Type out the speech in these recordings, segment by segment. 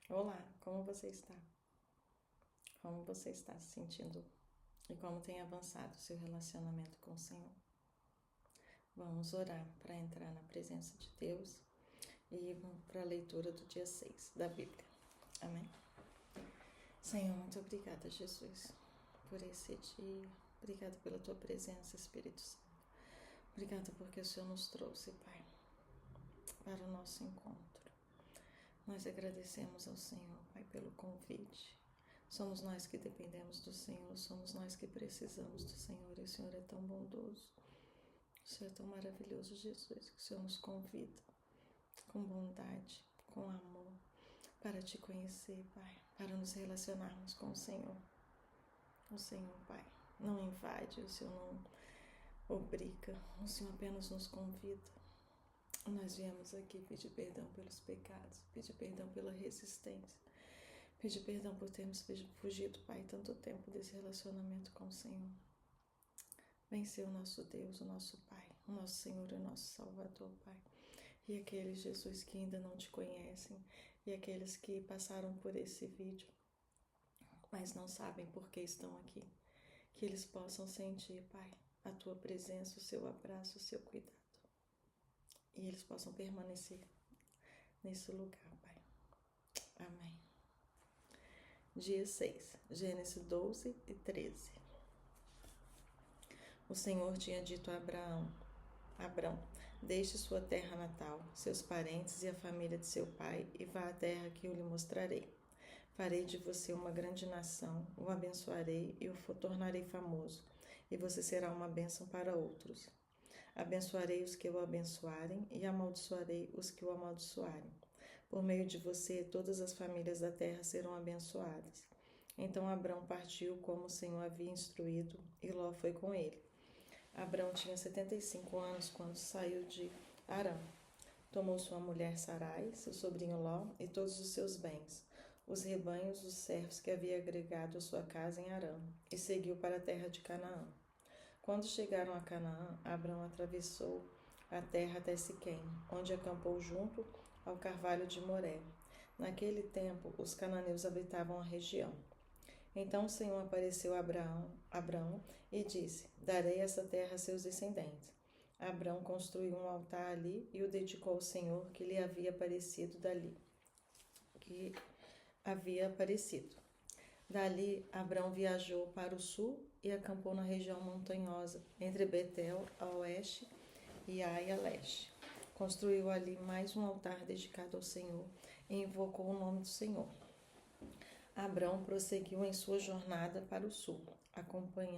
Olá, como você está? Como você está se sentindo e como tem avançado o seu relacionamento com o Senhor? Vamos orar para entrar na presença de Deus e para a leitura do dia 6 da Bíblia. Amém? Senhor, muito obrigada, Jesus, por esse dia. Obrigada pela tua presença, Espírito Santo. Obrigada porque o Senhor nos trouxe, Pai, para o nosso encontro. Nós agradecemos ao Senhor, Pai, pelo convite. Somos nós que dependemos do Senhor, somos nós que precisamos do Senhor, e o Senhor é tão bondoso, o Senhor é tão maravilhoso, Jesus, que o Senhor nos convida com bondade, com amor, para te conhecer, Pai, para nos relacionarmos com o Senhor. O Senhor, Pai, não invade, o Senhor não obriga, o Senhor apenas nos convida. Nós viemos aqui pedir perdão pelos pecados, pedir perdão pela resistência, pedir perdão por termos fugido, Pai, tanto tempo desse relacionamento com o Senhor. Vem ser o nosso Deus, o nosso Pai, o nosso Senhor e o nosso Salvador, Pai. E aqueles, Jesus, que ainda não te conhecem, e aqueles que passaram por esse vídeo, mas não sabem por que estão aqui, que eles possam sentir, Pai, a tua presença, o seu abraço, o seu cuidado. E eles possam permanecer nesse lugar, Pai. Amém. Dia 6, Gênesis 12 e 13. O Senhor tinha dito a Abrão, deixe sua terra natal, seus parentes e a família de seu pai, e vá à terra que eu lhe mostrarei. Farei de você uma grande nação, o abençoarei e o tornarei famoso, e você será uma bênção para outros. Abençoarei os que o abençoarem e amaldiçoarei os que o amaldiçoarem. Por meio de você, todas as famílias da terra serão abençoadas. Então Abrão partiu como o Senhor havia instruído, e Ló foi com ele. Abrão tinha 75 anos quando saiu de Harã. Tomou sua mulher Sarai, seu sobrinho Ló e todos os seus bens, os rebanhos, os servos que havia agregado à sua casa em Harã, e seguiu para a terra de Canaã. Quando chegaram a Canaã, Abrão atravessou a terra até Siquém, onde acampou junto ao carvalho de Moré. Naquele tempo, os cananeus habitavam a região. Então o Senhor apareceu a Abrão e disse: darei essa terra a seus descendentes. Abrão construiu um altar ali e o dedicou ao Senhor que lhe havia aparecido Dali, Abrão viajou para o sul e acampou na região montanhosa, entre Betel a oeste e Ai a leste. Construiu ali mais um altar dedicado ao Senhor e invocou o nome do Senhor. Abrão prosseguiu em sua jornada para o sul, acampando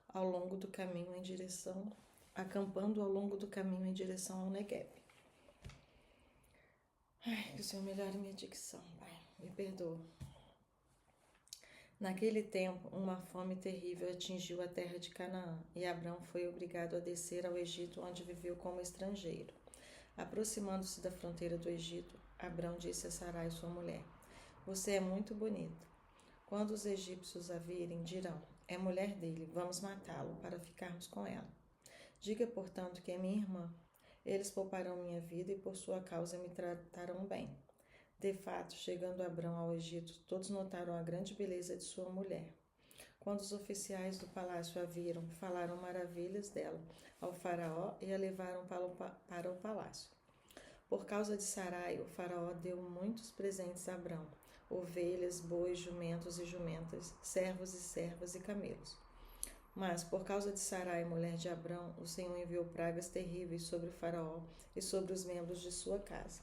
ao longo do caminho em direção ao Negueb. Que o Senhor melhore minha dicção, Pai, me perdoa. Naquele tempo, uma fome terrível atingiu a terra de Canaã, e Abrão foi obrigado a descer ao Egito, onde viveu como estrangeiro. Aproximando-se da fronteira do Egito, Abrão disse a Sarai, sua mulher: você é muito bonita. Quando os egípcios a virem, dirão: é mulher dele, vamos matá-lo para ficarmos com ela. Diga, portanto, que é minha irmã. Eles pouparão minha vida e por sua causa me tratarão bem. De fato, chegando Abrão ao Egito, todos notaram a grande beleza de sua mulher. Quando os oficiais do palácio a viram, falaram maravilhas dela ao faraó e a levaram para o palácio. Por causa de Sarai, o faraó deu muitos presentes a Abrão: ovelhas, bois, jumentos e jumentas, servos e servas e camelos. Mas, por causa de Sarai, mulher de Abrão, o Senhor enviou pragas terríveis sobre o faraó e sobre os membros de sua casa.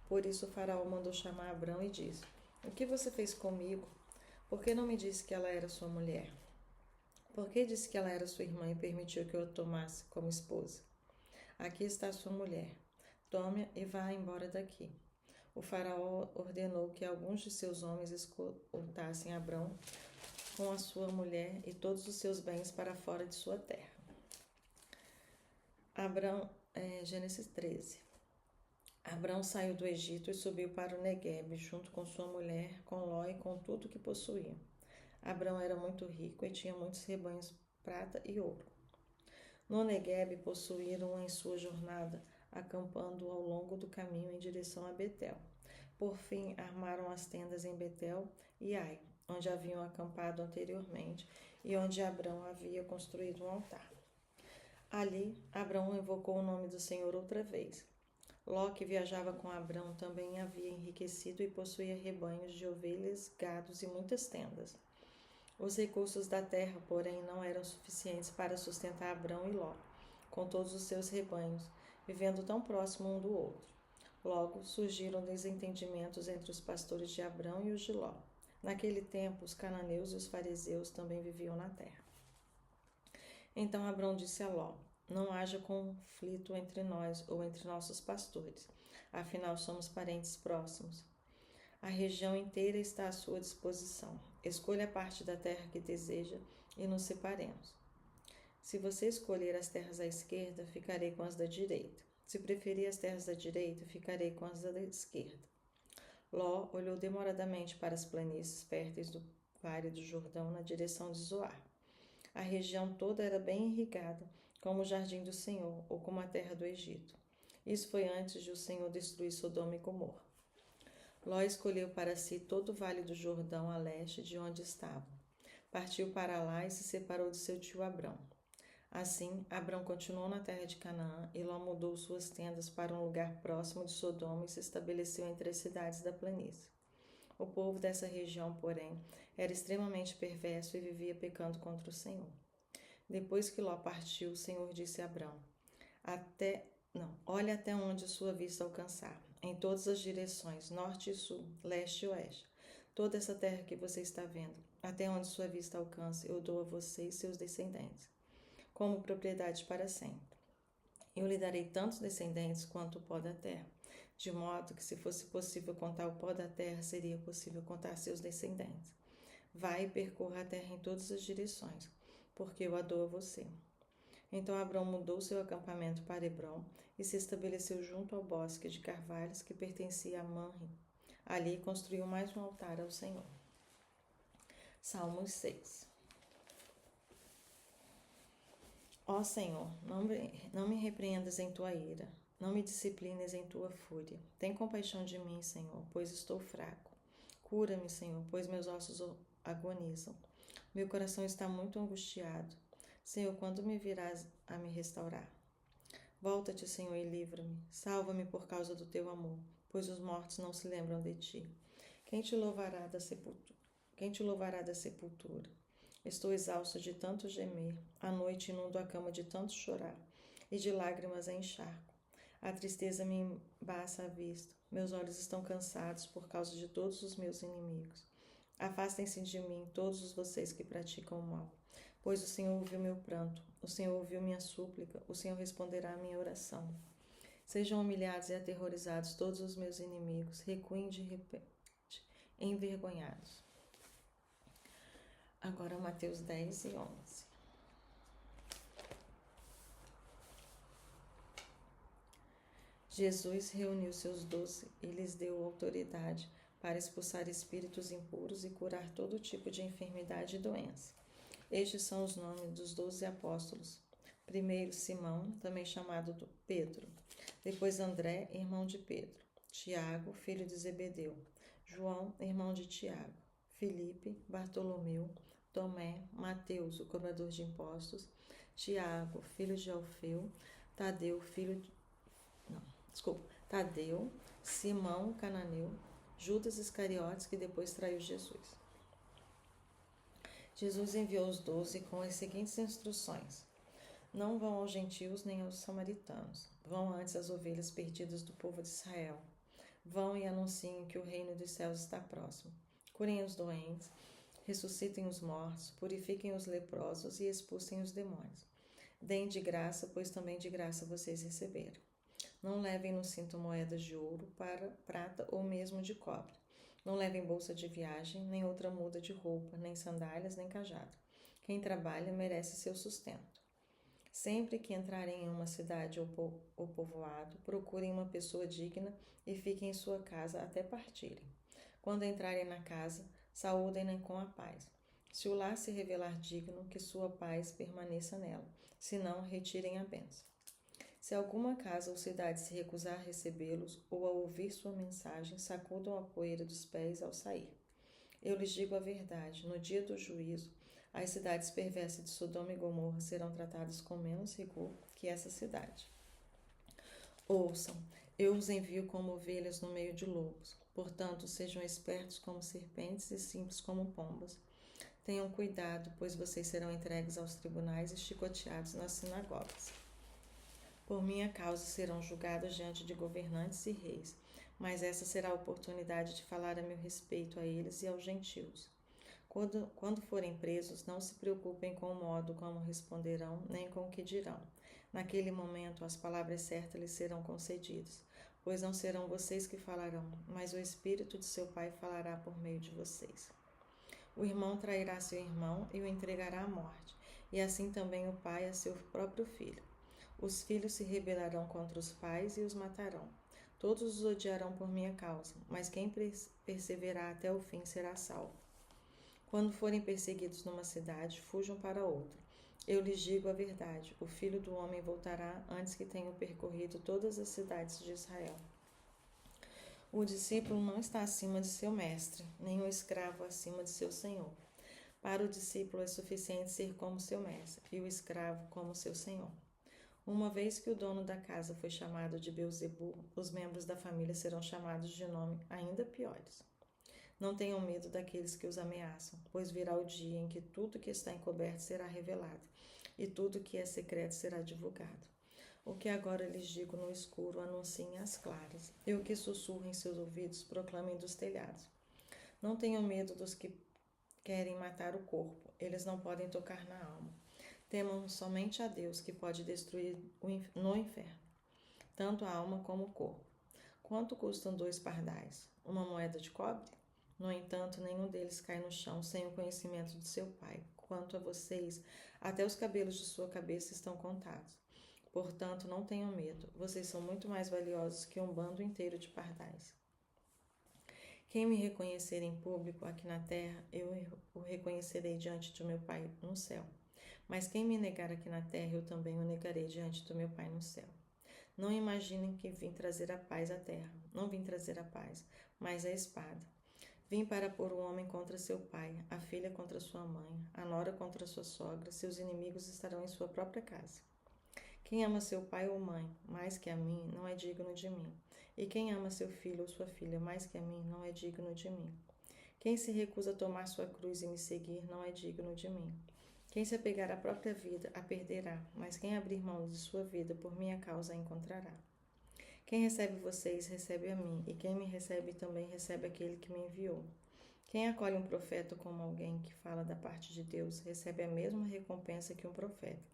Por isso o faraó mandou chamar Abrão e disse: o que você fez comigo? Por que não me disse que ela era sua mulher? Por que disse que ela era sua irmã e permitiu que eu a tomasse como esposa? Aqui está sua mulher. Tome-a e vá embora daqui. O faraó ordenou que alguns de seus homens escoltassem Abrão com a sua mulher e todos os seus bens para fora de sua terra. Gênesis 13. Abrão saiu do Egito e subiu para o Negueb, junto com sua mulher, com Ló e com tudo que possuía. Abrão era muito rico e tinha muitos rebanhos, prata e ouro. No Negueb possuíram em sua jornada, acampando ao longo do caminho em direção a Betel. Por fim, armaram as tendas em Betel e Ai, onde haviam acampado anteriormente e onde Abrão havia construído um altar. Ali, Abrão invocou o nome do Senhor outra vez. Ló, que viajava com Abrão, também havia enriquecido e possuía rebanhos de ovelhas, gados e muitas tendas. Os recursos da terra, porém, não eram suficientes para sustentar Abrão e Ló, com todos os seus rebanhos, vivendo tão próximo um do outro. Logo, surgiram desentendimentos entre os pastores de Abrão e os de Ló. Naquele tempo, os cananeus e os fariseus também viviam na terra. Então Abrão disse a Ló: Não haja conflito entre nós ou entre nossos pastores, afinal somos parentes próximos. A região inteira está à sua disposição. Escolha a parte da terra que deseja e nos separemos. Se você escolher as terras à esquerda, ficarei com as da direita. Se preferir as terras da direita, ficarei com as da esquerda. Ló olhou demoradamente para as planícies férteis do Vale do Jordão na direção de Zoar. A região toda era bem irrigada, como o jardim do Senhor, ou como a terra do Egito. Isso foi antes de o Senhor destruir Sodoma e Gomorra. Ló escolheu para si todo o Vale do Jordão a leste de onde estava. Partiu para lá e se separou de seu tio Abrão. Assim, Abrão continuou na terra de Canaã e Ló mudou suas tendas para um lugar próximo de Sodoma e se estabeleceu entre as cidades da planície. O povo dessa região, porém, era extremamente perverso e vivia pecando contra o Senhor. Depois que Ló partiu, o Senhor disse a Abrão: Olhe até onde sua vista alcançar, em todas as direções, norte e sul, leste e oeste. Toda essa terra que você está vendo, até onde sua vista alcança, eu dou a você e seus descendentes, como propriedade para sempre. Eu lhe darei tantos descendentes quanto o pó da terra, de modo que, se fosse possível contar o pó da terra, seria possível contar seus descendentes. Vai e percorra a terra em todas as direções, porque eu a dou a você. Então Abrão mudou seu acampamento para Hebrom e se estabeleceu junto ao bosque de carvalhos que pertencia a Manre. Ali construiu mais um altar ao Senhor. Salmos 6. Ó Senhor, não me repreendas em tua ira, não me disciplines em tua fúria. Tem compaixão de mim, Senhor, pois estou fraco. Cura-me, Senhor, pois meus ossos agonizam. Meu coração está muito angustiado. Senhor, quando me virás a me restaurar? Volta-te, Senhor, e livra-me. Salva-me por causa do teu amor, pois os mortos não se lembram de ti. Quem te louvará da sepultura? Estou exausto de tanto gemer. À noite inundo a cama de tanto chorar, e de lágrimas a encharco. A tristeza me embaça a vista. Meus olhos estão cansados por causa de todos os meus inimigos. Afastem-se de mim, todos vocês que praticam o mal. Pois o Senhor ouviu meu pranto, o Senhor ouviu minha súplica, o Senhor responderá à minha oração. Sejam humilhados e aterrorizados todos os meus inimigos, recuem de repente, envergonhados. Agora Mateus 10 e 11. Jesus reuniu seus 12 e lhes deu autoridade para expulsar espíritos impuros e curar todo tipo de enfermidade e doença. Estes são os nomes dos 12 apóstolos. Primeiro, Simão, também chamado Pedro. Depois, André, irmão de Pedro. Tiago, filho de Zebedeu. João, irmão de Tiago. Filipe, Bartolomeu. Tomé, Mateus, o cobrador de impostos. Tiago, filho de Alfeu. Tadeu, Simão, cananeu. Judas Iscariotes, que depois traiu Jesus. Jesus enviou os 12 com as seguintes instruções: Não vão aos gentios nem aos samaritanos. Vão antes às ovelhas perdidas do povo de Israel. Vão e anunciem que o reino dos céus está próximo. Curem os doentes, ressuscitem os mortos, purifiquem os leprosos e expulsem os demônios. Deem de graça, pois também de graça vocês receberam. Não levem no cinto moedas de ouro, prata ou mesmo de cobre. Não levem bolsa de viagem, nem outra muda de roupa, nem sandálias, nem cajado. Quem trabalha merece seu sustento. Sempre que entrarem em uma cidade ou povoado, procurem uma pessoa digna e fiquem em sua casa até partirem. Quando entrarem na casa, saúdem-na com a paz. Se o lar se revelar digno, que sua paz permaneça nela. Se não, retirem a bênção. Se alguma casa ou cidade se recusar a recebê-los ou a ouvir sua mensagem, sacudam a poeira dos pés ao sair. Eu lhes digo a verdade, no dia do juízo, as cidades perversas de Sodoma e Gomorra serão tratadas com menos rigor que essa cidade. Ouçam, eu os envio como ovelhas no meio de lobos. Portanto, sejam espertos como serpentes e simples como pombas. Tenham cuidado, pois vocês serão entregues aos tribunais e chicoteados nas sinagogas. Por minha causa serão julgados diante de governantes e reis, mas essa será a oportunidade de falar a meu respeito a eles e aos gentios. Quando forem presos, não se preocupem com o modo como responderão, nem com o que dirão. Naquele momento, as palavras certas lhes serão concedidas, pois não serão vocês que falarão, mas o Espírito de seu Pai falará por meio de vocês. O irmão trairá seu irmão e o entregará à morte, e assim também o pai a seu próprio filho. Os filhos se rebelarão contra os pais e os matarão. Todos os odiarão por minha causa, mas quem perseverar até o fim será salvo. Quando forem perseguidos numa cidade, fujam para outra. Eu lhes digo a verdade, o Filho do Homem voltará antes que tenham percorrido todas as cidades de Israel. O discípulo não está acima de seu mestre, nem o escravo acima de seu senhor. Para o discípulo é suficiente ser como seu mestre, e o escravo como seu senhor. Uma vez que o dono da casa foi chamado de Beelzebu, os membros da família serão chamados de nome ainda piores. Não tenham medo daqueles que os ameaçam, pois virá o dia em que tudo que está encoberto será revelado, e tudo que é secreto será divulgado. O que agora lhes digo no escuro, anunciem às claras, e o que sussurra em seus ouvidos, proclamem dos telhados. Não tenham medo dos que querem matar o corpo, eles não podem tocar na alma. Temam somente a Deus, que pode destruir no inferno, tanto a alma como o corpo. Quanto custam 2 pardais? Uma moeda de cobre? No entanto, nenhum deles cai no chão sem o conhecimento de seu Pai. Quanto a vocês, até os cabelos de sua cabeça estão contados. Portanto, não tenham medo, vocês são muito mais valiosos que um bando inteiro de pardais. Quem me reconhecer em público aqui na terra, eu o reconhecerei diante de meu Pai no céu. Mas quem me negar aqui na terra, eu também o negarei diante do meu Pai no céu. Não imaginem que vim trazer a paz à terra. Não vim trazer a paz, mas a espada. Vim para pôr o homem contra seu pai, a filha contra sua mãe, a nora contra sua sogra, seus inimigos estarão em sua própria casa. Quem ama seu pai ou mãe mais que a mim, não é digno de mim. E quem ama seu filho ou sua filha mais que a mim, não é digno de mim. Quem se recusa a tomar sua cruz e me seguir, não é digno de mim. Quem se apegar à própria vida, a perderá, mas quem abrir mão de sua vida por minha causa, a encontrará. Quem recebe vocês, recebe a mim, e quem me recebe também recebe aquele que me enviou. Quem acolhe um profeta como alguém que fala da parte de Deus, recebe a mesma recompensa que um profeta.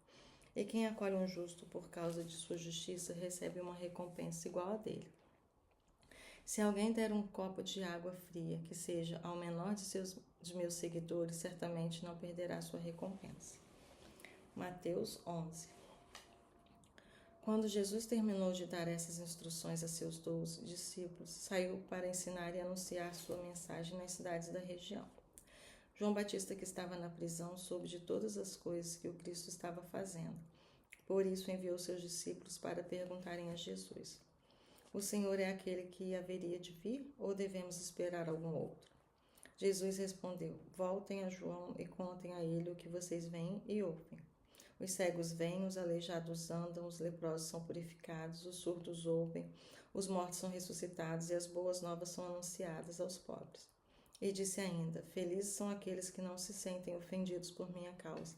E quem acolhe um justo por causa de sua justiça, recebe uma recompensa igual a dele. Se alguém der um copo de água fria, que seja ao menor de meus seguidores, certamente não perderá sua recompensa. Mateus 11. Quando Jesus terminou de dar essas instruções a seus 12 discípulos, saiu para ensinar e anunciar sua mensagem nas cidades da região. João Batista, que estava na prisão, soube de todas as coisas que o Cristo estava fazendo. Por isso enviou seus discípulos para perguntarem a Jesus: o Senhor é aquele que haveria de vir, ou devemos esperar algum outro? Jesus respondeu: voltem a João e contem a ele o que vocês veem e ouvem. Os cegos veem, os aleijados andam, os leprosos são purificados, os surdos ouvem, os mortos são ressuscitados e as boas novas são anunciadas aos pobres. E disse ainda: felizes são aqueles que não se sentem ofendidos por minha causa.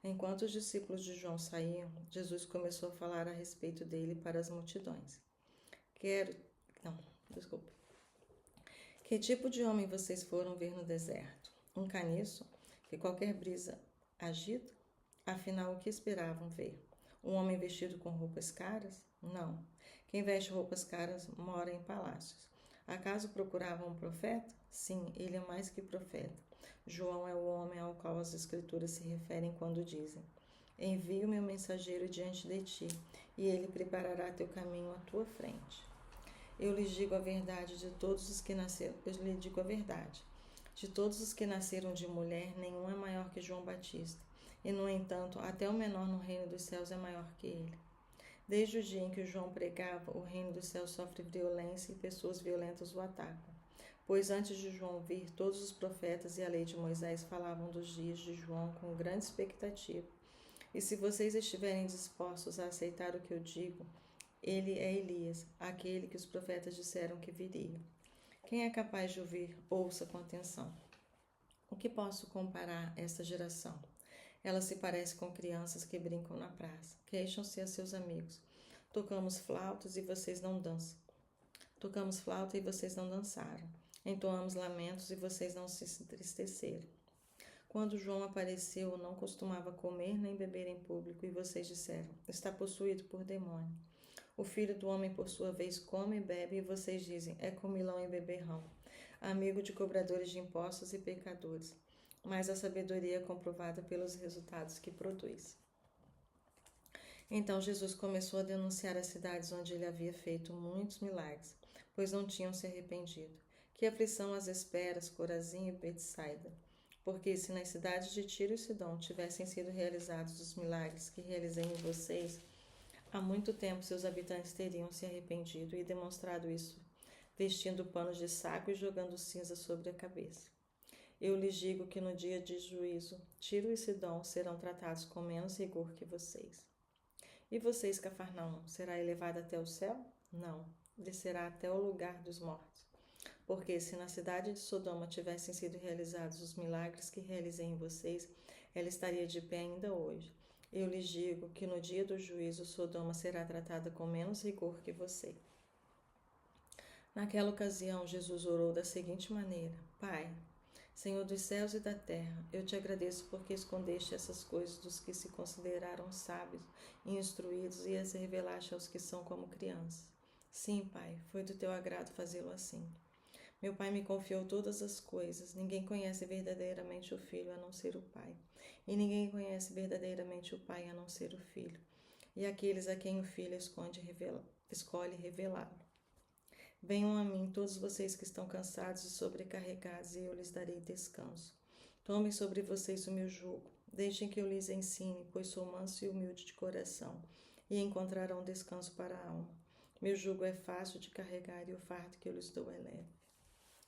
Enquanto os discípulos de João saíam, Jesus começou a falar a respeito dele para as multidões. Que tipo de homem vocês foram ver no deserto? Um caniço que qualquer brisa agita? Afinal, o que esperavam ver? Um homem vestido com roupas caras? Não. Quem veste roupas caras mora em palácios. Acaso procuravam um profeta? Sim, ele é mais que profeta. João é o homem ao qual as Escrituras se referem quando dizem: envio meu mensageiro diante de ti, e ele preparará teu caminho à tua frente. Eu lhes digo a verdade, de todos os que nasceram de mulher, nenhum é maior que João Batista, e no entanto, até o menor no reino dos céus é maior que ele. Desde o dia em que João pregava, o reino dos céus sofre violência e pessoas violentas o atacam. Pois antes de João vir, todos os profetas e a lei de Moisés falavam dos dias de João com grande expectativa. E se vocês estiverem dispostos a aceitar o que eu digo, ele é Elias, aquele que os profetas disseram que viria. Quem é capaz de ouvir, ouça com atenção. O que posso comparar esta geração? Ela se parece com crianças que brincam na praça. Queixam-se a seus amigos. Tocamos flautas e vocês não dançam. Tocamos flauta e vocês não dançaram. Entoamos lamentos e vocês não se entristeceram. Quando João apareceu, não costumava comer nem beber em público, e vocês disseram: está possuído por demônio. O Filho do Homem, por sua vez, come e bebe, e vocês dizem: é comilão e beberrão, amigo de cobradores de impostos e pecadores. Mas a sabedoria é comprovada pelos resultados que produz. Então Jesus começou a denunciar as cidades onde ele havia feito muitos milagres, pois não tinham se arrependido. Que aflição as esperas, Corazim e Betsaida! Porque se nas cidades de Tiro e Sidom tivessem sido realizados os milagres que realizei em vocês, há muito tempo seus habitantes teriam se arrependido e demonstrado isso, vestindo panos de saco e jogando cinza sobre a cabeça. Eu lhes digo que no dia de juízo, Tiro e Sidom serão tratados com menos rigor que vocês. E vocês, Cafarnaum, será elevada até o céu? Não, descerá até o lugar dos mortos. Porque se na cidade de Sodoma tivessem sido realizados os milagres que realizei em vocês, ela estaria de pé ainda hoje. Eu lhes digo que no dia do juízo, Sodoma será tratada com menos rigor que você. Naquela ocasião, Jesus orou da seguinte maneira: Pai, Senhor dos céus e da terra, eu te agradeço porque escondeste essas coisas dos que se consideraram sábios e instruídos e as revelaste aos que são como crianças. Sim, Pai, foi do teu agrado fazê-lo assim. Meu Pai me confiou todas as coisas. Ninguém conhece verdadeiramente o Filho a não ser o Pai. E ninguém conhece verdadeiramente o Pai a não ser o Filho. E aqueles a quem o Filho escolhe revelá-lo. Venham a mim todos vocês que estão cansados e sobrecarregados, e eu lhes darei descanso. Tomem sobre vocês o meu jugo. Deixem que eu lhes ensine, pois sou manso e humilde de coração, e encontrarão descanso para a alma. Meu jugo é fácil de carregar e o fardo que eu lhes dou é leve.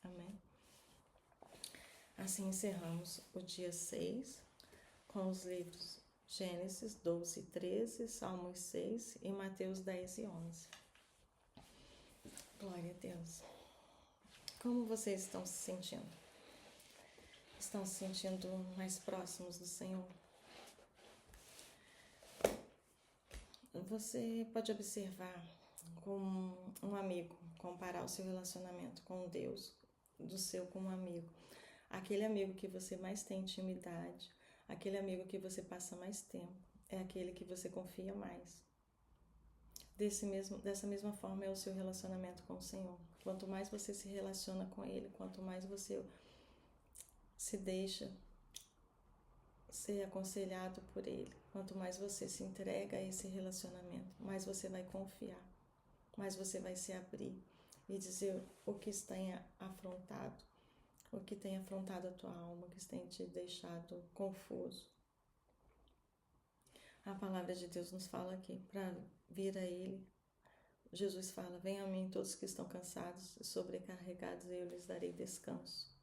Amém? Assim encerramos o dia 6 com os livros Gênesis 12 e 13, Salmos 6 e Mateus 10 e 11. Glória a Deus. Como vocês estão se sentindo? Estão se sentindo mais próximos do Senhor? Você pode observar como um amigo, comparar o seu relacionamento com Deus, do seu com um amigo. Aquele amigo que você mais tem intimidade, aquele amigo que você passa mais tempo, é aquele que você confia mais. Dessa mesma forma é o seu relacionamento com o Senhor. Quanto mais você se relaciona com Ele, quanto mais você se deixa ser aconselhado por Ele, quanto mais você se entrega a esse relacionamento, mais você vai confiar, mais você vai se abrir e dizer o que tem afrontado, o que tem afrontado a tua alma, o que tem te deixado confuso. A palavra de Deus nos fala aqui para vir a Ele. Jesus fala: venham a mim todos que estão cansados e sobrecarregados, e eu lhes darei descanso.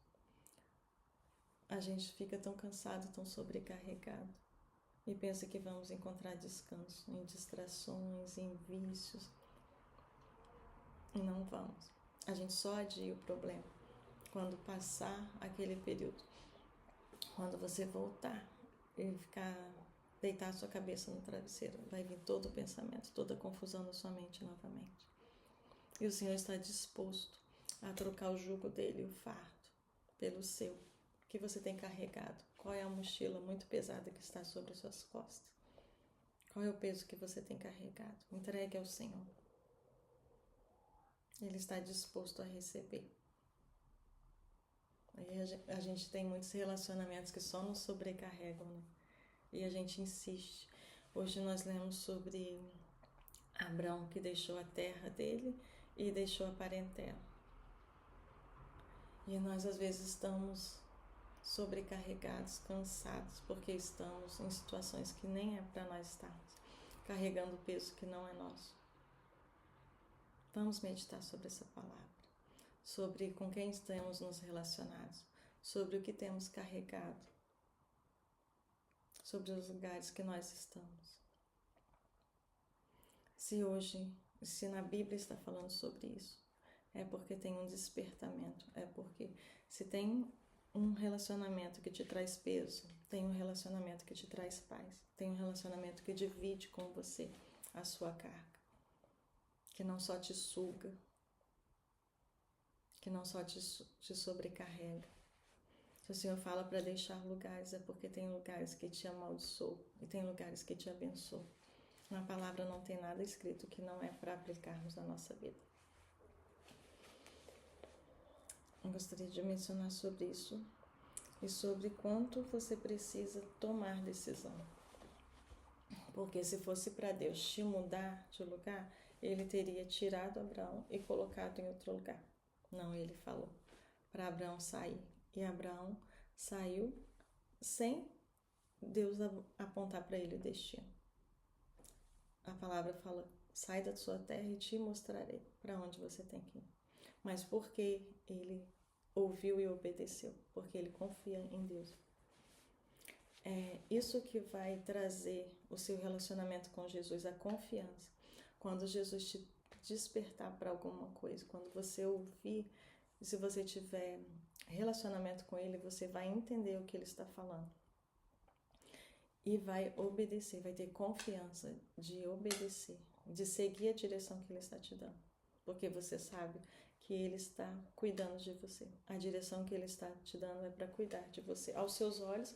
A gente fica tão cansado, tão sobrecarregado, e pensa que vamos encontrar descanso em distrações, em vícios. E não vamos. A gente só adia o problema. Quando passar aquele período, quando você voltar e deitar a sua cabeça no travesseiro, vai vir todo o pensamento, toda a confusão na sua mente novamente. E o Senhor está disposto a trocar o jugo dele, o fardo, pelo seu, que você tem carregado. Qual é a mochila muito pesada que está sobre as suas costas? Qual é o peso que você tem carregado? Entregue ao Senhor. Ele está disposto a receber. A gente tem muitos relacionamentos que só nos sobrecarregam, né? E a gente insiste. Hoje nós lemos sobre Abraão, que deixou a terra dele e deixou a parentela. E nós às vezes estamos sobrecarregados, cansados, porque estamos em situações que nem é para nós estarmos. carregando peso que não é nosso. Vamos meditar sobre essa palavra, sobre com quem estamos nos relacionados, sobre o que temos carregado, sobre os lugares que nós estamos. Se na Bíblia está falando sobre isso, é porque tem um despertamento, é porque se tem um relacionamento que te traz peso, tem um relacionamento que te traz paz, tem um relacionamento que divide com você a sua carga, que não só te suga, que não só te sobrecarrega. Se o Senhor fala para deixar lugares, é porque tem lugares que te amaldiçoam e tem lugares que te abençoam. Na palavra não tem nada escrito que não é para aplicarmos na nossa vida. Eu gostaria de mencionar sobre isso e sobre quanto você precisa tomar decisão. Porque se fosse para Deus te mudar de lugar, Ele teria tirado Abraão e colocado em outro lugar. Não, Ele falou para Abraão sair. E Abraão saiu sem Deus apontar para ele o destino. A palavra fala, sai da sua terra e te mostrarei para onde você tem que ir. Mas porque ele ouviu e obedeceu, porque ele confia em Deus. É isso que vai trazer o seu relacionamento com Jesus, a confiança. Quando Jesus te despertar para alguma coisa, quando você ouvir, se você tiver relacionamento com ele, você vai entender o que ele está falando. E vai obedecer, vai ter confiança de obedecer, de seguir a direção que ele está te dando. Porque você sabe que ele está cuidando de você. A direção que ele está te dando é para cuidar de você. Aos seus olhos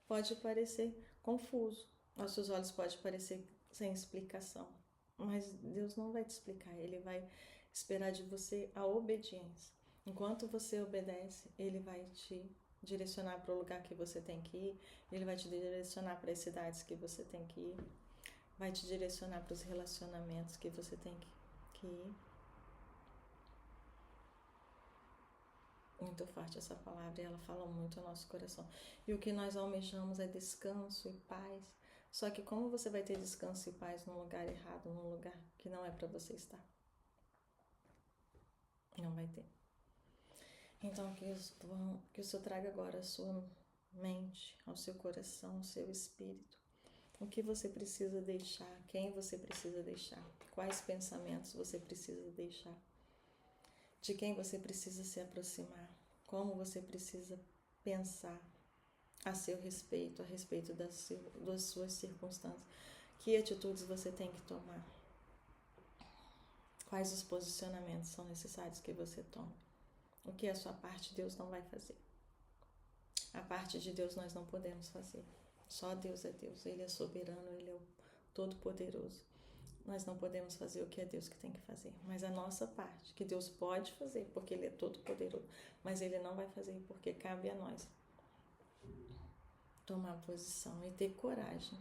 pode parecer confuso, aos seus olhos pode parecer sem explicação. Mas Deus não vai te explicar, Ele vai esperar de você a obediência. Enquanto você obedece, Ele vai te direcionar para o lugar que você tem que ir, Ele vai te direcionar para as cidades que você tem que ir, vai te direcionar para os relacionamentos que você tem que ir. Muito forte essa palavra e ela fala muito ao nosso coração. E o que nós almejamos é descanso e paz. Só que como você vai ter descanso e paz num lugar errado, num lugar que não é para você estar? Não vai ter. Então que o Senhor traga agora a sua mente, ao seu coração, ao seu espírito. O que você precisa deixar, quem você precisa deixar, quais pensamentos você precisa deixar, de quem você precisa se aproximar, como você precisa pensar a seu respeito, a respeito das suas circunstâncias, que atitudes você tem que tomar, quais os posicionamentos são necessários que você tome. O que é a sua parte, Deus não vai fazer. A parte de Deus nós não podemos fazer. Só Deus é Deus, Ele é soberano, Ele é o Todo-Poderoso. Nós não podemos fazer o que é Deus que tem que fazer. Mas a nossa parte, que Deus pode fazer, porque Ele é Todo-Poderoso, mas Ele não vai fazer porque cabe a nós tomar posição e ter coragem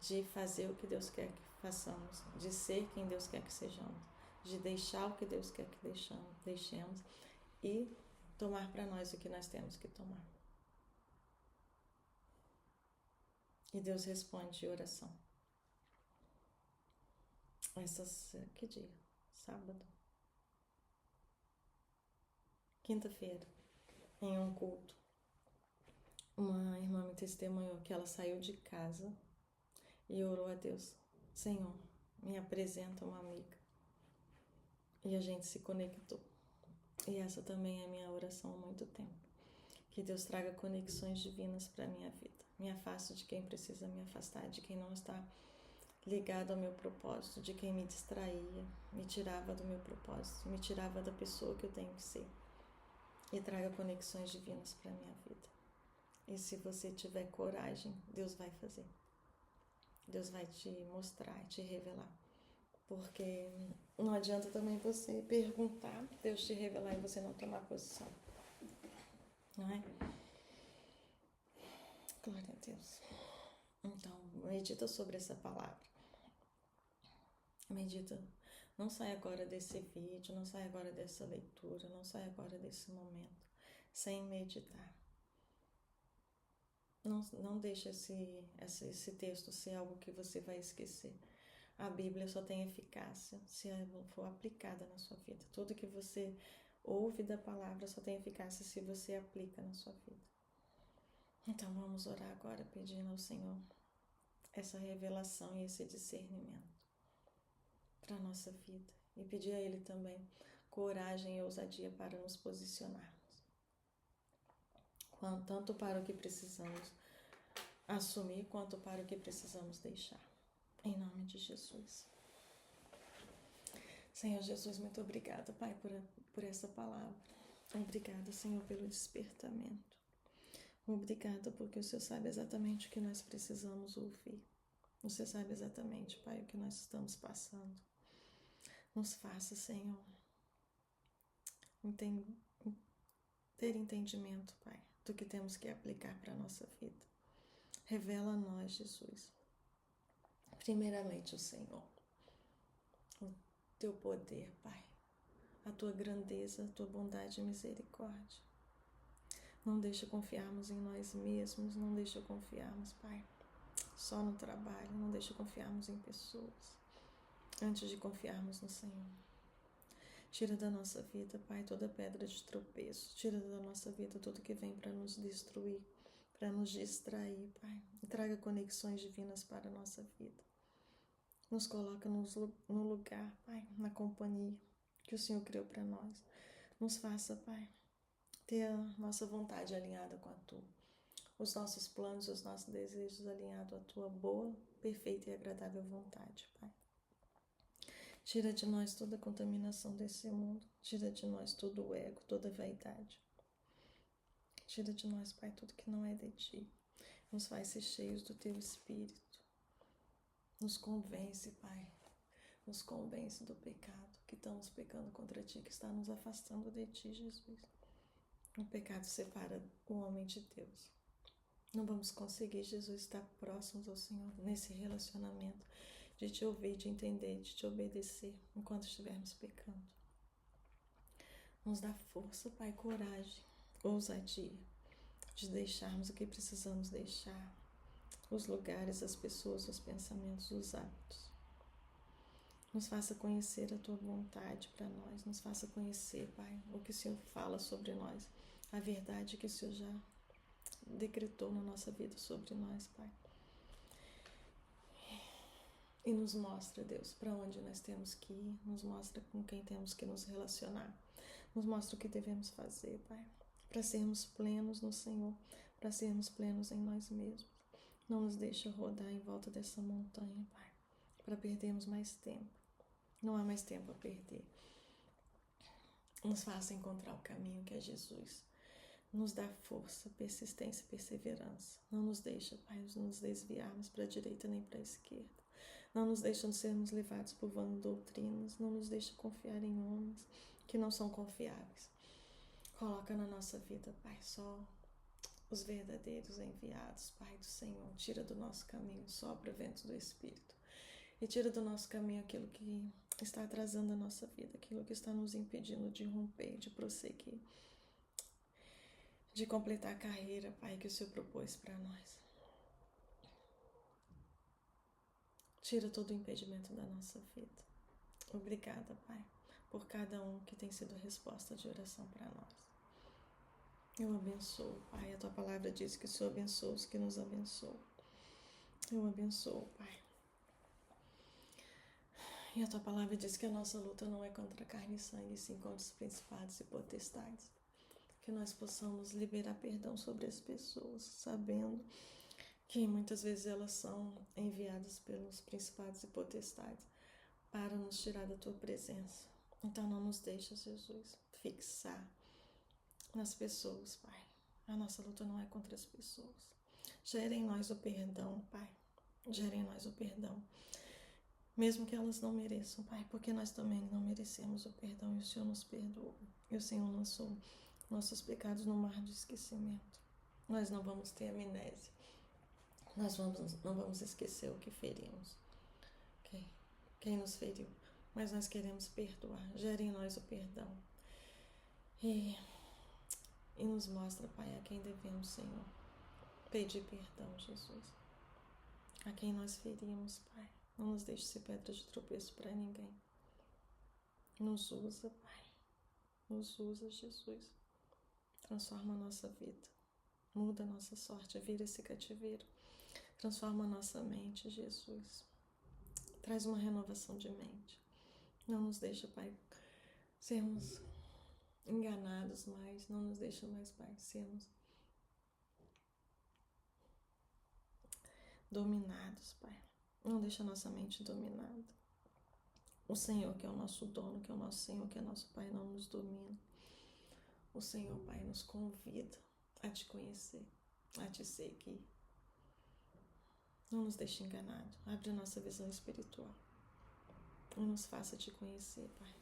de fazer o que Deus quer que façamos, de ser quem Deus quer que sejamos, de deixar o que Deus quer que deixemos e tomar para nós o que nós temos que tomar. E Deus responde de oração. Que dia? Sábado. Quinta-feira, em um culto, uma irmã me testemunhou que ela saiu de casa e orou a Deus. Senhor, me apresenta uma amiga. E a gente se conectou. E essa também é minha oração há muito tempo. Que Deus traga conexões divinas para a minha vida. Me afaste de quem precisa me afastar, de quem não está ligado ao meu propósito, de quem me distraía, me tirava do meu propósito, me tirava da pessoa que eu tenho que ser. E traga conexões divinas para a minha vida. E se você tiver coragem, Deus vai fazer. Deus vai te mostrar, te revelar. Porque não adianta também você perguntar, Deus te revelar e você não tomar posição. Não é? Glória a Deus. Então, medita sobre essa palavra. Medita. Não sai agora desse vídeo, não sai agora dessa leitura, não sai agora desse momento sem meditar. Não deixa esse texto ser algo que você vai esquecer. A Bíblia só tem eficácia se ela for aplicada na sua vida. Tudo que você ouve da palavra só tem eficácia se você aplica na sua vida. Então vamos orar agora pedindo ao Senhor essa revelação e esse discernimento para a nossa vida. E pedir a Ele também coragem e ousadia para nos posicionarmos. Tanto para o que precisamos assumir, quanto para o que precisamos deixar. Em nome de Jesus. Senhor Jesus, muito obrigada, Pai, por essa palavra. Obrigada, Senhor, pelo despertamento. Obrigada porque o Senhor sabe exatamente o que nós precisamos ouvir. Você sabe exatamente, Pai, o que nós estamos passando. Nos faça, Senhor, ter entendimento, Pai, do que temos que aplicar para a nossa vida. Revela a nós, Jesus, primeiramente o Senhor, o Teu poder, Pai, a Tua grandeza, a Tua bondade e misericórdia. Não deixa confiarmos em nós mesmos, não deixa confiarmos, Pai, só no trabalho, não deixa confiarmos em pessoas, antes de confiarmos no Senhor. Tira da nossa vida, Pai, toda pedra de tropeço. Tira da nossa vida tudo que vem para nos destruir, para nos distrair, Pai. E traga conexões divinas para a nossa vida. Nos coloca no lugar, Pai, na companhia que o Senhor criou para nós. Nos faça, Pai, ter a nossa vontade alinhada com a Tua. Os nossos planos, os nossos desejos alinhados à Tua boa, perfeita e agradável vontade, Pai. Tira de nós toda a contaminação desse mundo. Tira de nós todo o ego, toda a vaidade. Tira de nós, Pai, tudo que não é de Ti. Nos faz ser cheios do Teu Espírito. Nos convence, Pai. Nos convence do pecado, que estamos pecando contra Ti, que está nos afastando de Ti, Jesus. O pecado separa o homem de Deus. Não vamos conseguir, Jesus, estar próximos ao Senhor nesse relacionamento, de Te ouvir, de entender, de Te obedecer enquanto estivermos pecando. Nos dá força, Pai, coragem, ousadia de deixarmos o que precisamos deixar, os lugares, as pessoas, os pensamentos, os hábitos. Nos faça conhecer a Tua vontade para nós, nos faça conhecer, Pai, o que o Senhor fala sobre nós, a verdade que o Senhor já decretou na nossa vida sobre nós, Pai. E nos mostra, Deus, para onde nós temos que ir, nos mostra com quem temos que nos relacionar, nos mostra o que devemos fazer, Pai, para sermos plenos no Senhor, para sermos plenos em nós mesmos. Não nos deixa rodar em volta dessa montanha, Pai, para perdermos mais tempo. Não há mais tempo a perder. Nos faça encontrar o caminho que é Jesus. Nos dá força, persistência e perseverança. Não nos deixa, Pai, nos desviarmos para a direita nem para a esquerda. Não nos deixa sermos levados por vãs doutrinas. Não nos deixa confiar em homens que não são confiáveis. Coloca na nossa vida, Pai, só os verdadeiros enviados, Pai do Senhor. Tira do nosso caminho, sopra vento do Espírito. E tira do nosso caminho aquilo que está atrasando a nossa vida, aquilo que está nos impedindo de romper, de prosseguir, de completar a carreira, Pai, que o Senhor propôs para nós. Tira todo o impedimento da nossa vida. Obrigada, Pai, por cada um que tem sido resposta de oração para nós. Eu abençoo, Pai. A Tua palavra diz que o Senhor abençoa os que nos abençoam. Eu abençoo, Pai. E a Tua palavra diz que a nossa luta não é contra carne e sangue, sim contra os principados e potestades. Que nós possamos liberar perdão sobre as pessoas, sabendo que muitas vezes elas são enviadas pelos principados e potestades para nos tirar da Tua presença. Então não nos deixa, Jesus, fixar nas pessoas, Pai. A nossa luta não é contra as pessoas. Gere em nós o perdão, Pai. Gere em nós o perdão. Mesmo que elas não mereçam, Pai, porque nós também não merecemos o perdão e o Senhor nos perdoou. E o Senhor lançou nossos pecados no mar de esquecimento. Nós não vamos ter amnésia. Nós não vamos esquecer o que ferimos. Quem nos feriu. Mas nós queremos perdoar. Gere em nós o perdão. E nos mostra, Pai, a quem devemos, Senhor, pedir perdão, Jesus. A quem nós ferimos, Pai. Não nos deixe ser pedra de tropeço para ninguém. Nos usa, Pai. Nos usa, Jesus. Transforma a nossa vida. Muda a nossa sorte. Vira esse cativeiro. Transforma a nossa mente, Jesus. Traz uma renovação de mente. Não nos deixa, Pai, sermos enganados mais. Não nos deixa mais, Pai, sermos dominados, Pai. Não deixa a nossa mente dominada. O Senhor, que é o nosso dono, que é o nosso Senhor, que é nosso Pai, não nos domina. O Senhor, Pai, nos convida a te conhecer, a te seguir. Não nos deixe enganado. Abre a nossa visão espiritual e nos faça te conhecer, Pai.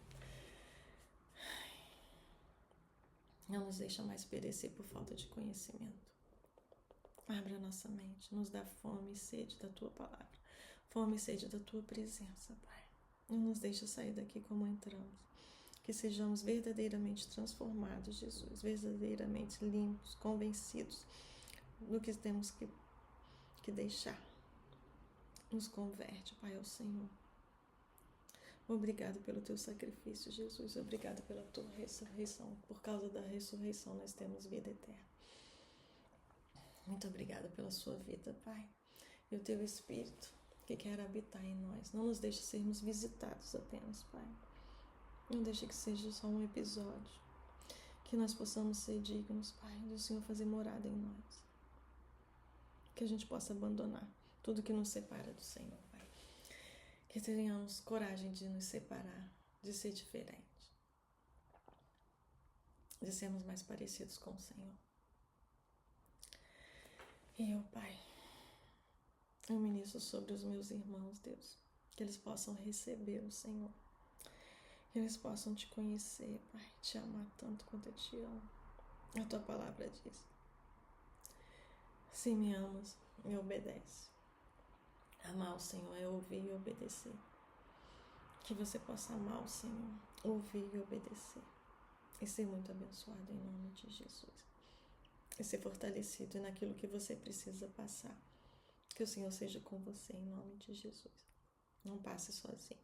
Não nos deixa mais perecer por falta de conhecimento. Abre a nossa mente, nos dá fome e sede da Tua palavra, fome e sede da Tua presença, Pai. Não nos deixa sair daqui como entramos. Que sejamos verdadeiramente transformados, Jesus, verdadeiramente limpos, convencidos do que temos que deixar. Nos converte, Pai, ao Senhor. Obrigado pelo Teu sacrifício, Jesus. Obrigado pela Tua ressurreição. Por causa da ressurreição nós temos vida eterna. Muito obrigada pela Sua vida, Pai. E o Teu Espírito que quer habitar em nós. Não nos deixe sermos visitados apenas, Pai. Não deixe que seja só um episódio. Que nós possamos ser dignos, Pai, do Senhor fazer morada em nós. Que a gente possa abandonar tudo que nos separa do Senhor, Pai. Que tenhamos coragem de nos separar, de ser diferente. De sermos mais parecidos com o Senhor. E eu, Pai, eu ministro sobre os meus irmãos, Deus. Que eles possam receber o Senhor. Que eles possam te conhecer, Pai, te amar tanto quanto eu te amo. A Tua palavra diz: se me amas, me obedece. Amar o Senhor é ouvir e obedecer. Que você possa amar o Senhor, ouvir e obedecer. E ser muito abençoado em nome de Jesus. E ser fortalecido naquilo que você precisa passar. Que o Senhor seja com você em nome de Jesus. Não passe sozinho.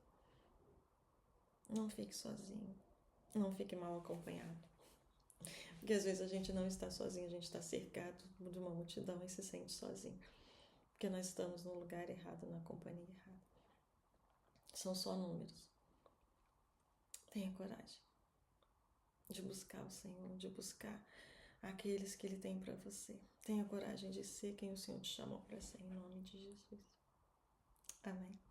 Não fique sozinho. Não fique mal acompanhado. Porque às vezes a gente não está sozinho, a gente está cercado de uma multidão e se sente sozinho. Porque nós estamos no lugar errado, na companhia errada. São só números. Tenha coragem de buscar o Senhor, de buscar aqueles que Ele tem para você. Tenha coragem de ser quem o Senhor te chamou para ser, em nome de Jesus. Amém.